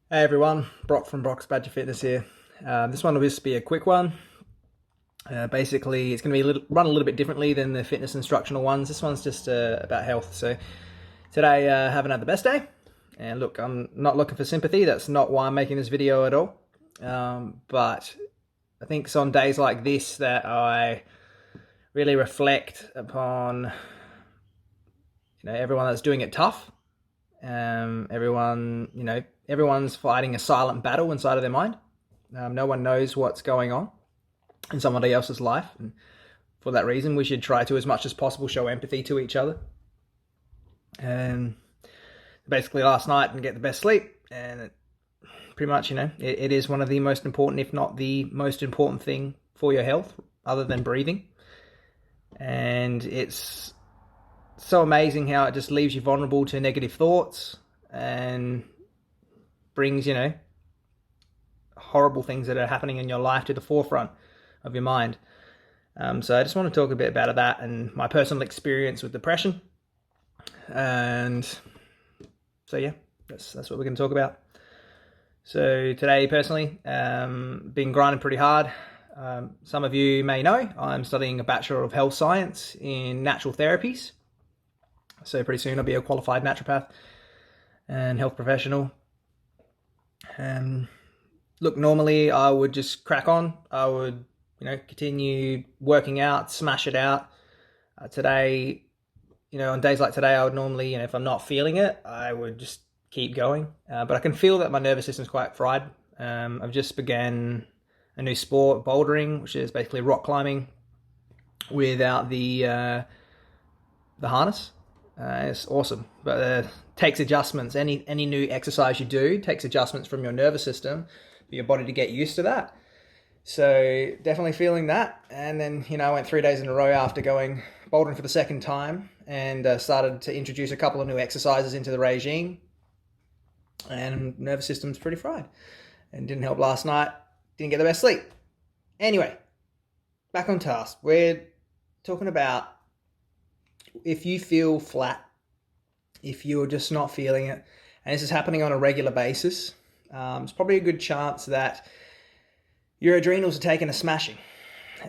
Hey everyone, Brock from Brock's Badger Fitness here. This one will just be a quick one. Basically, it's going to be run a little bit differently than the fitness instructional ones. This one's just about health. So today, haven't had the best day. And look, I'm not looking for sympathy. That's not why I'm making this video at all. But I think it's on days like this that I really reflect upon, everyone that's doing it tough. Everyone's fighting a silent battle inside of their mind. No one knows what's going on in somebody else's life. And for that reason, we should try to, as much as possible, show empathy to each other. And basically last night and get the best sleep. And pretty much, it is one of the most important, if not the most important thing for your health, other than breathing. And it's so amazing how it just leaves you vulnerable to negative thoughts and brings, horrible things that are happening in your life to the forefront of your mind. So I just want to talk a bit about that and my personal experience with depression. And so, yeah, that's what we're going to talk about. So today, personally, been grinding pretty hard. Some of you may know I'm studying a Bachelor of Health Science in Natural Therapies. So pretty soon I'll be a qualified naturopath and health professional. Look, normally I would just crack on. I would, continue working out, smash it out. Today, on days like today, I would normally, if I'm not feeling it, I would just keep going. But I can feel that my nervous system's quite fried. I've just began a new sport, bouldering, which is basically rock climbing without the harness. It's awesome, but takes adjustments. Any new exercise you do takes adjustments from your nervous system for your body to get used to that. So definitely feeling that. And then, I went 3 days in a row after going bouldering for the second time and started to introduce a couple of new exercises into the regime. And nervous system's pretty fried. And didn't help last night. Didn't get the best sleep. Anyway, back on task. We're talking about if you feel flat, if you're just not feeling it, and this is happening on a regular basis, it's probably a good chance that your adrenals are taking a smashing.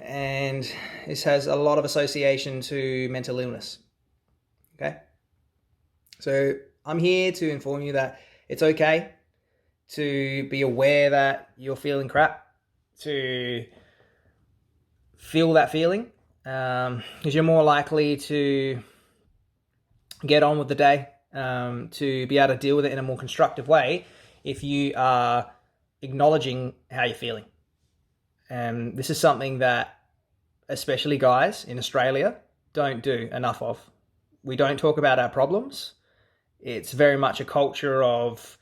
And this has a lot of association to mental illness. Okay? So I'm here to inform you that it's okay to be aware that you're feeling crap, to feel that feeling, because you're more likely to get on with the day, to be able to deal with it in a more constructive way if you are acknowledging how you're feeling. This is something that especially guys in Australia don't do enough of. We don't talk about our problems. It's very much a culture of,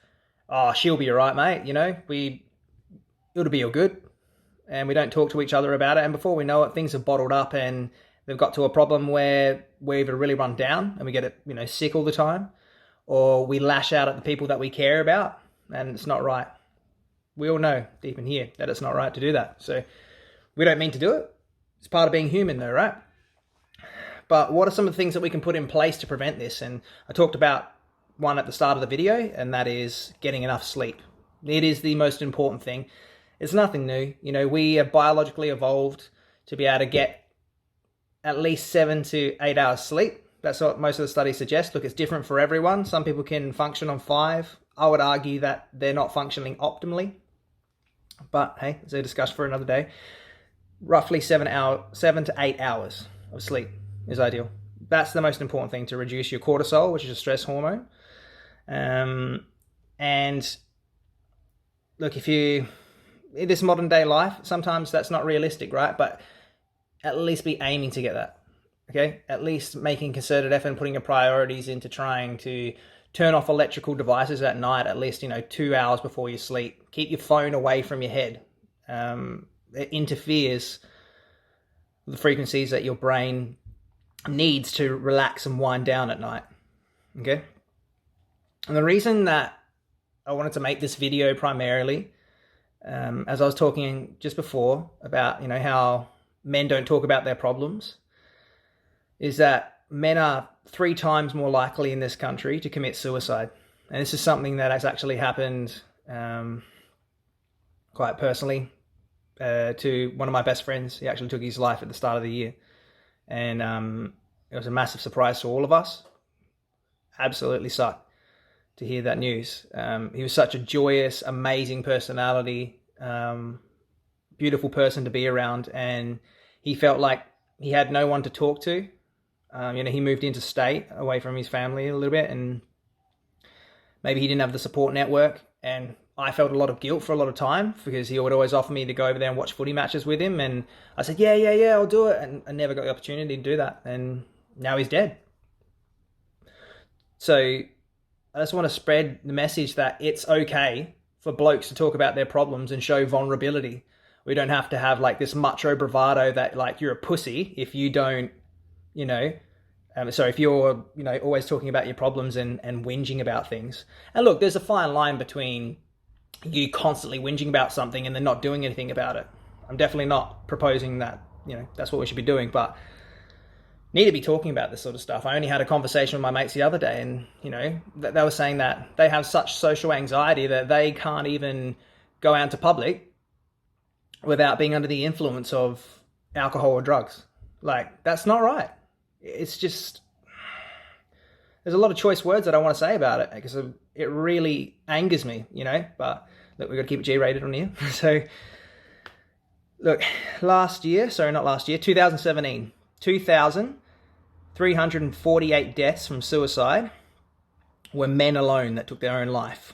oh, she'll be all right, mate. It'll be all good. And we don't talk to each other about it. And before we know it, things have bottled up and they've got to a problem where we either really run down and we get sick all the time, or we lash out at the people that we care about, and it's not right. We all know deep in here that it's not right to do that. So we don't mean to do it. It's part of being human though, right? But what are some of the things that we can put in place to prevent this? And I talked about one at the start of the video, and that is getting enough sleep. It is the most important thing. It's nothing new. We are biologically evolved to be able to get at least 7 to 8 hours sleep. That's what most of the studies suggest. Look, it's different for everyone. Some people can function on 5. I would argue that they're not functioning optimally. But hey, it's a discussion for another day. Roughly 7 to 8 hours of sleep is ideal. That's the most important thing to reduce your cortisol, which is a stress hormone. And look, if you in this modern day life, sometimes that's not realistic, right? But at least be aiming to get that. Okay, at least making concerted effort and putting your priorities into trying to turn off electrical devices at night at least 2 hours before you sleep. Keep your phone away from your head. It interferes with the frequencies that your brain needs to relax and wind down at night. Okay, and the reason that I wanted to make this video primarily, as I was talking just before about how men don't talk about their problems, is that men are 3 times more likely in this country to commit suicide. And this is something that has actually happened quite personally, to one of my best friends. He actually took his life at the start of the year. And it was a massive surprise to all of us. Absolutely sucked to hear that news. He was such a joyous, amazing personality, beautiful person to be around, and he felt like he had no one to talk to. He moved interstate away from his family a little bit, and maybe he didn't have the support network. And I felt a lot of guilt for a lot of time because he would always offer me to go over there and watch footy matches with him. And I said, yeah, I'll do it. And I never got the opportunity to do that. And now he's dead. So I just want to spread the message that it's okay for blokes to talk about their problems and show vulnerability. We don't have to have like this macho bravado that like you're a pussy if you don't, if you're, always talking about your problems and whinging about things. And look, there's a fine line between you constantly whinging about something and then not doing anything about it. I'm definitely not proposing that, that's what we should be doing, but need to be talking about this sort of stuff. I only had a conversation with my mates the other day, and, they were saying that they have such social anxiety that they can't even go out into public without being under the influence of alcohol or drugs. Like, that's not right. It's just, there's a lot of choice words that I want to say about it because it really angers me, but look, we've got to keep it G-rated on here. So, look, 2017, 2,348 deaths from suicide were men alone that took their own life.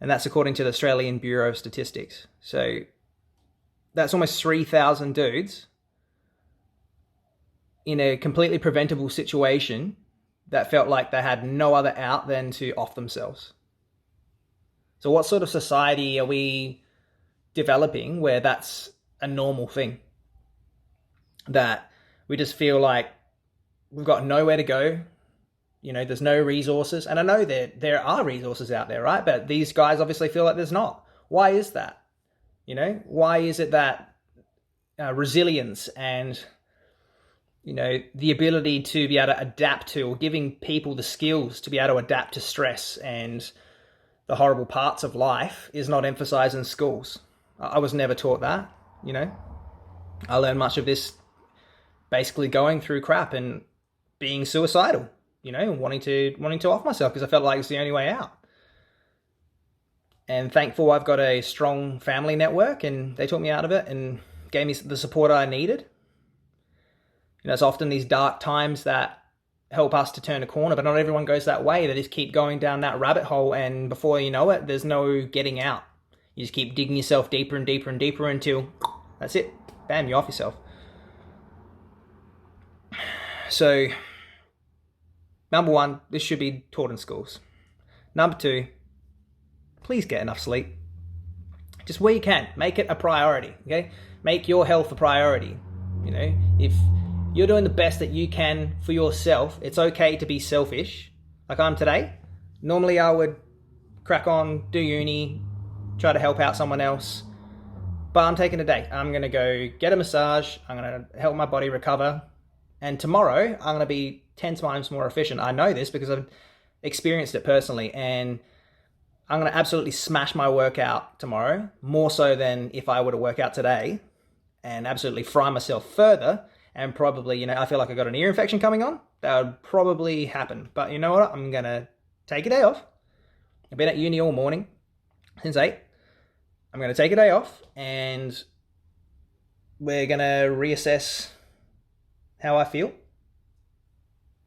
And that's according to the Australian Bureau of Statistics. So that's almost 3,000 dudes in a completely preventable situation that felt like they had no other out than to off themselves. So what sort of society are we developing where that's a normal thing? That we just feel like we've got nowhere to go. There's no resources. And I know that there are resources out there, right? But these guys obviously feel like there's not. Why is that? Why is it that resilience and, the ability to be able to adapt to, or giving people the skills to be able to adapt to stress and the horrible parts of life is not emphasized in schools? I was never taught that, I learned much of this basically going through crap and being suicidal, wanting to off myself because I felt like it's the only way out. And thankful I've got a strong family network, and they took me out of it and gave me the support I needed. It's often these dark times that help us to turn a corner, but not everyone goes that way. They just keep going down that rabbit hole, and before you know it, there's no getting out. You just keep digging yourself deeper and deeper and deeper until that's it. Bam, you're off yourself. So, number one, this should be taught in schools. Number two, please get enough sleep. Just where you can. Make it a priority, okay? Make your health a priority. If you're doing the best that you can for yourself, it's okay to be selfish, like I'm today. Normally I would crack on, do uni, try to help out someone else. But I'm taking a day. I'm going to go get a massage. I'm going to help my body recover. And tomorrow, I'm going to be 10 times more efficient. I know this because I've experienced it personally. And I'm going to absolutely smash my workout tomorrow, more so than if I were to work out today, and absolutely fry myself further. And probably, I feel like I got an ear infection coming on. That would probably happen. But you know what? I'm going to take a day off. I've been at uni all morning since 8. I'm going to take a day off, and we're going to reassess how I feel.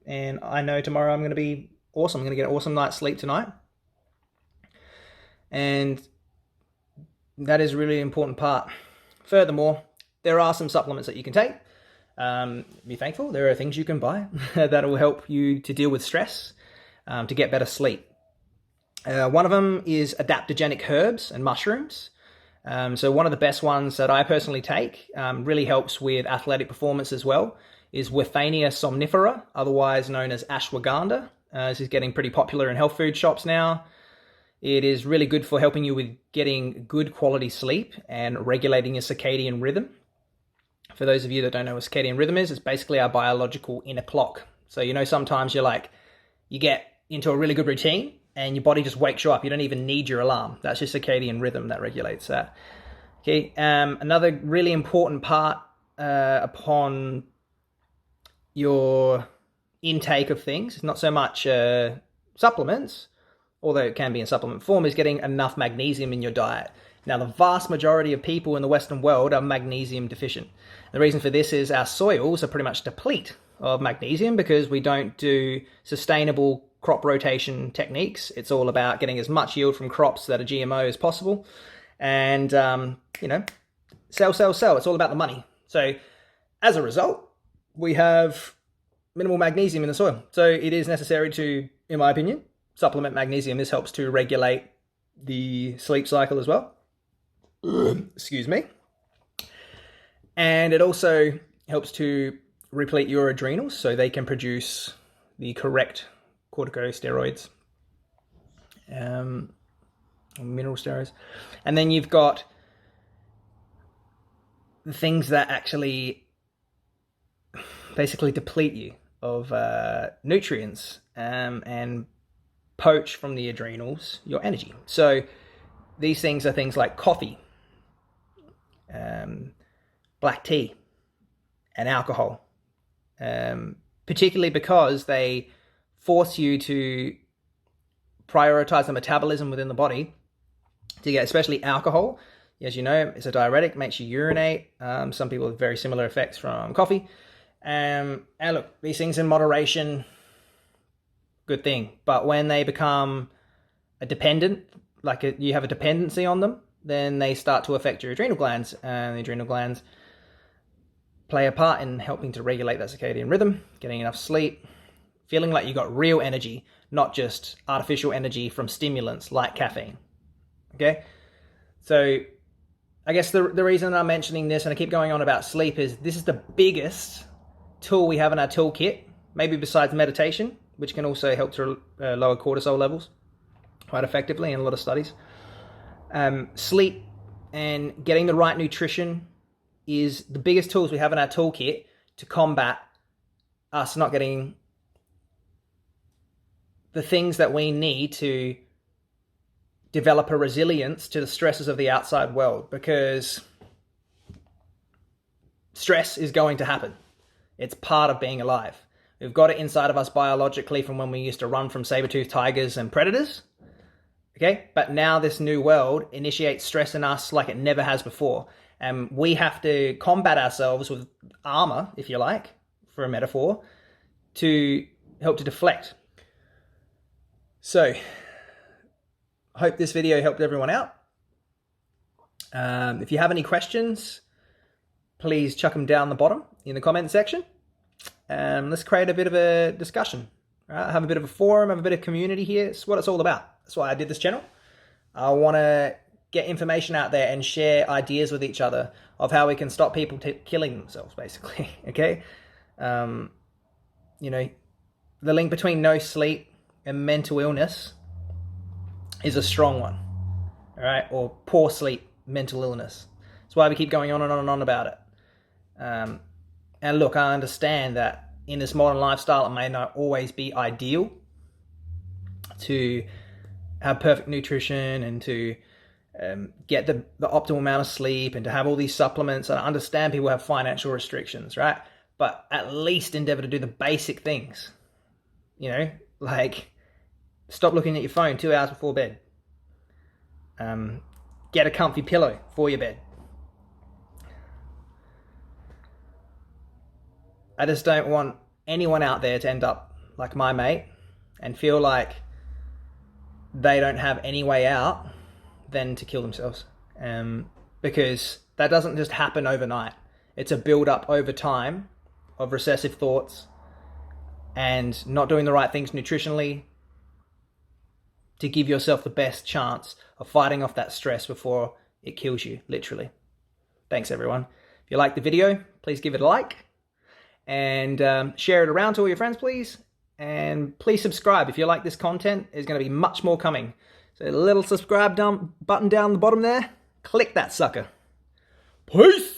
And I know tomorrow I'm going to be awesome. I'm going to get an awesome night's sleep tonight. And that is a really important part. Furthermore, there are some supplements that you can take. Be thankful. There are things you can buy that will help you to deal with stress, to get better sleep. One of them is adaptogenic herbs and mushrooms. So one of the best ones that I personally take, really helps with athletic performance as well, is Withania somnifera, otherwise known as ashwagandha. This is getting pretty popular in health food shops now. It is really good for helping you with getting good quality sleep and regulating your circadian rhythm. For those of you that don't know what circadian rhythm is, it's basically our biological inner clock. So, sometimes you get into a really good routine and your body just wakes you up. You don't even need your alarm. That's your circadian rhythm that regulates that. Okay, another really important part upon your intake of things, not so much supplements, although it can be in supplement form, is getting enough magnesium in your diet. Now, the vast majority of people in the Western world are magnesium deficient. The reason for this is our soils are pretty much deplete of magnesium because we don't do sustainable crop rotation techniques. It's all about getting as much yield from crops that are GMO as possible. And, sell. It's all about the money. So as a result, we have minimal magnesium in the soil. So it is necessary to, in my opinion, supplement magnesium. This helps to regulate the sleep cycle as well. Excuse me. And it also helps to replete your adrenals so they can produce the correct corticosteroids, mineral steroids. And then you've got the things that actually basically deplete you of nutrients and poach from the adrenals your energy. So these things are things like coffee, black tea, and alcohol, particularly because they force you to prioritize the metabolism within the body to get, especially alcohol. As you know, it's a diuretic, makes you urinate. Some people have very similar effects from coffee. And look, these things in moderation, good thing. But when they become a dependent, you have a dependency on them, then they start to affect your adrenal glands. And the adrenal glands play a part in helping to regulate that circadian rhythm, getting enough sleep, feeling like you got real energy, not just artificial energy from stimulants like caffeine. Okay? So I guess the reason I'm mentioning this, and I keep going on about sleep, is this is the biggest tool we have in our toolkit, maybe besides meditation, which can also help to lower cortisol levels quite effectively in a lot of studies. Sleep and getting the right nutrition is the biggest tools we have in our toolkit to combat us not getting the things that we need to develop a resilience to the stresses of the outside world, because stress is going to happen. It's part of being alive. We've got it inside of us biologically from when we used to run from saber-toothed tigers and predators. Okay, but now this new world initiates stress in us like it never has before. And we have to combat ourselves with armor, if you like, for a metaphor, to help to deflect. So, I hope this video helped everyone out. If you have any questions, please chuck them down the bottom in the comment section. Let's create a bit of a discussion. Right? Have a bit of a forum, have a bit of community here. It's what it's all about. That's why I did this channel. I want to get information out there and share ideas with each other of how we can stop people killing themselves, basically. Okay? The link between no sleep and mental illness is a strong one. All right? Or poor sleep, mental illness. That's why we keep going on and on and on about it. And look, I understand that in this modern lifestyle, it may not always be ideal to have perfect nutrition and to get the optimal amount of sleep and to have all these supplements. And I understand people have financial restrictions, right? But at least endeavor to do the basic things. Like stop looking at your phone 2 hours before bed. Get a comfy pillow for your bed. I just don't want anyone out there to end up like my mate and feel like they don't have any way out than to kill themselves. Because that doesn't just happen overnight. It's a build up over time of recessive thoughts and not doing the right things nutritionally to give yourself the best chance of fighting off that stress before it kills you, literally. Thanks, everyone. If you liked the video, please give it a like. And share it around to all your friends, please. And please subscribe. If you like this content, there's going to be much more coming. So a little subscribe button down the bottom there. Click that sucker. Peace!